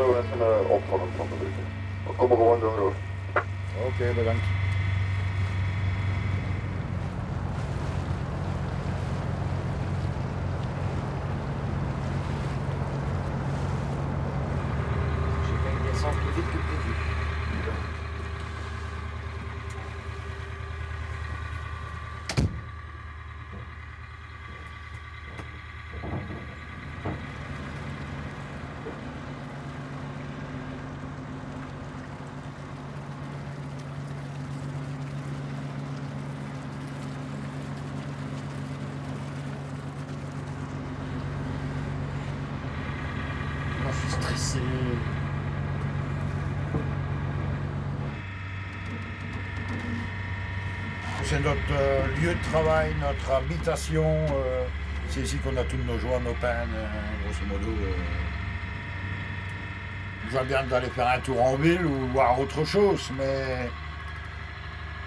doen is een opvallend van de lucht. We komen gewoon door hoor. Oké, bedankt. J'ai fait une descente plus vite que prévu. Je suis stressé. C'est notre lieu de travail, notre habitation. C'est ici qu'on a toutes nos joies, nos peines, grosso modo. Je vois bien d'aller faire un tour en ville ou voir autre chose, mais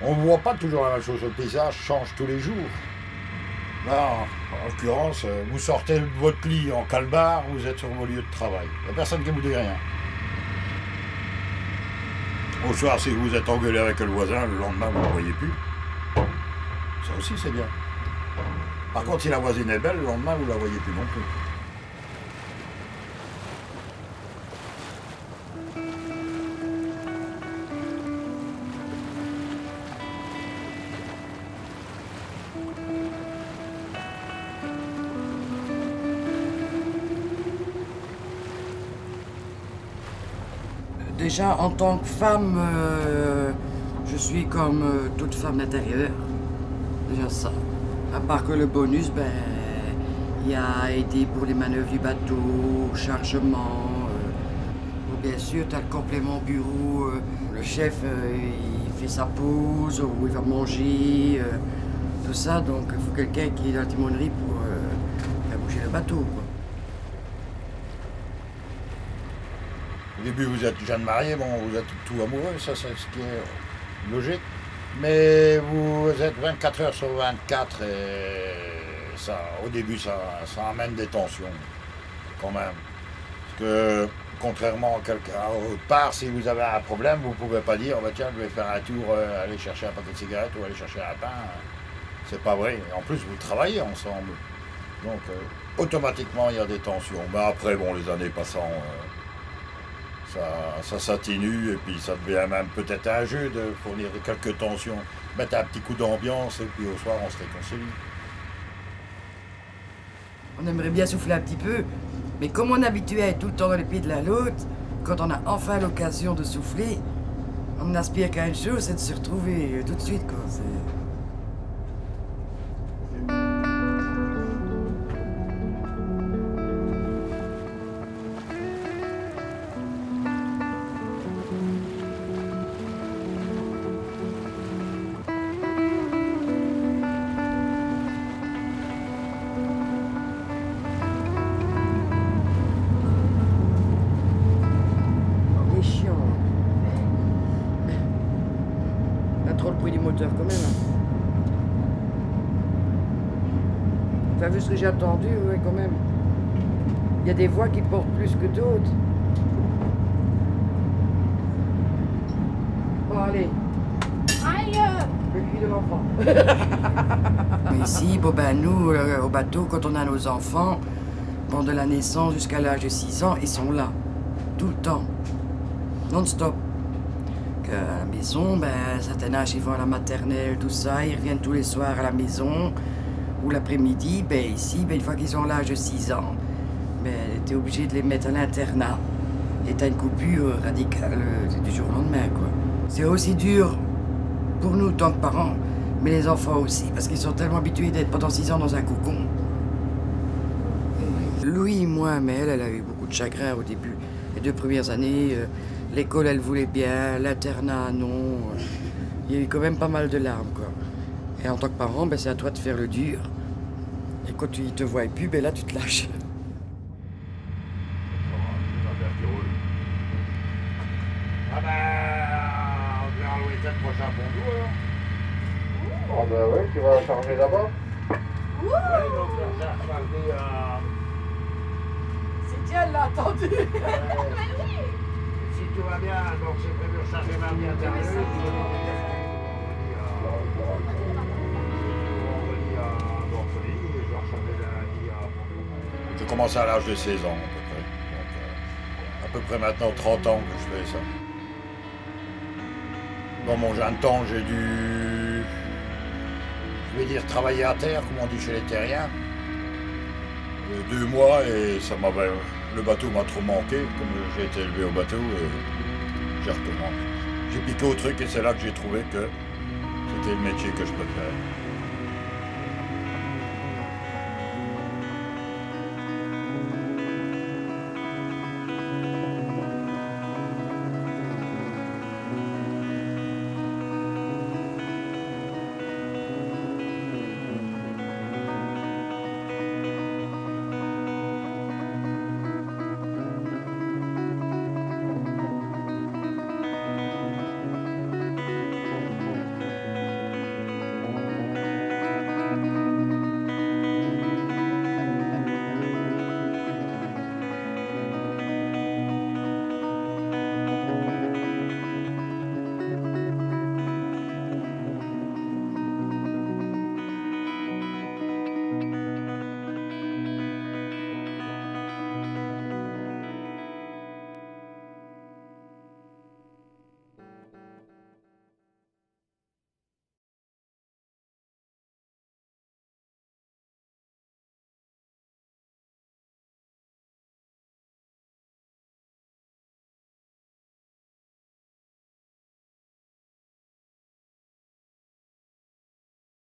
on ne voit pas toujours la même chose. Le paysage change tous les jours. Là, en l'occurrence, vous sortez de votre lit en calbar, vous êtes sur vos lieux de travail. Il n'y a personne qui vous dit rien. Au soir, si vous êtes engueulé avec le voisin, le lendemain, vous ne le voyez plus. Ça aussi, c'est bien. Par contre, si la voisine est belle, le lendemain, vous ne la voyez plus non plus. Déjà, en tant que femme, je suis comme toute femme d'intérieur. Déjà ça. À part que le bonus, ben, il y a aidé pour les manœuvres du bateau, chargement. Bien sûr, tu as le complément bureau. Le chef, il fait sa pause, ou il va manger, tout ça. Donc, il faut quelqu'un qui est dans la timonerie pour faire bouger le bateau, quoi. Au début, vous êtes jeune marié, bon, vous êtes tout amoureux, ça c'est ce qui est logique. Mais vous êtes 24 heures sur 24 et ça, au début, ça amène des tensions, quand même. Parce que, contrairement à autre part, si vous avez un problème, vous ne pouvez pas dire, oh, bah, tiens, je vais faire un tour, aller chercher un paquet de cigarettes ou aller chercher un pain. C'est pas vrai. En plus, vous travaillez ensemble. Donc, automatiquement, il y a des tensions. Mais après, bon, les années passant... Ça s'atténue et puis ça devient même peut-être un jeu de fournir quelques tensions, mettre un petit coup d'ambiance et puis au soir on se réconcilie. On aimerait bien souffler un petit peu, mais comme on est habitué à être tout le temps dans les pieds de l'un l'autre, quand on a enfin l'occasion de souffler, on n'aspire qu'à une chose, c'est de se retrouver tout de suite, quoi. Trop le bruit du moteur quand même. T'as vu ce que j'ai entendu, ouais, quand même. Il y a des voix qui portent plus que d'autres. Bon, allez. Aïe! Le cri de l'enfant. Mais ici, bon ben nous, au bateau, quand on a nos enfants, bon, de la naissance jusqu'à l'âge de 6 ans, ils sont là. Tout le temps. Non-stop. À la maison, ben, à un certain âge, ils vont à la maternelle, tout ça, ils reviennent tous les soirs à la maison, ou l'après-midi, ben, ici, ben, une fois qu'ils ont l'âge de 6 ans, ben, t'es obligé de les mettre à l'internat. Et t'as une coupure radicale du jour au lendemain, quoi. C'est aussi dur pour nous, tant que parents, mais les enfants aussi, parce qu'ils sont tellement habitués d'être pendant 6 ans dans un cocon. Louis, moi, mais elle a eu beaucoup de chagrin au début. Les 2 premières années, l'école, elle voulait bien, l'internat, non. Il y a eu quand même pas mal de larmes, quoi. Et en tant que parent, ben, c'est à toi de faire le dur. Et quand tu te vois plus, ben là, tu te lâches. Ah ben, on verra le week-end prochain pour nous, alors. Ah bah ouais, tu vas charger là-bas. Ouais, donc ça va aller à... C'est si elle l'a attendu. Si tout va bien, donc j'ai prévu de recharger mardi intérieur. J'ai commencé à l'âge de 16 ans à peu près maintenant 30 ans que je fais ça. Dans mon jeune temps, j'ai dû, je vais dire, travailler à terre, comme on dit chez les terriens. 2 mois et ça m'avait, le bateau m'a trop manqué, comme j'ai été élevé au bateau et j'ai recommencé. J'ai piqué au truc et c'est là que j'ai trouvé que c'était le métier que je préférais.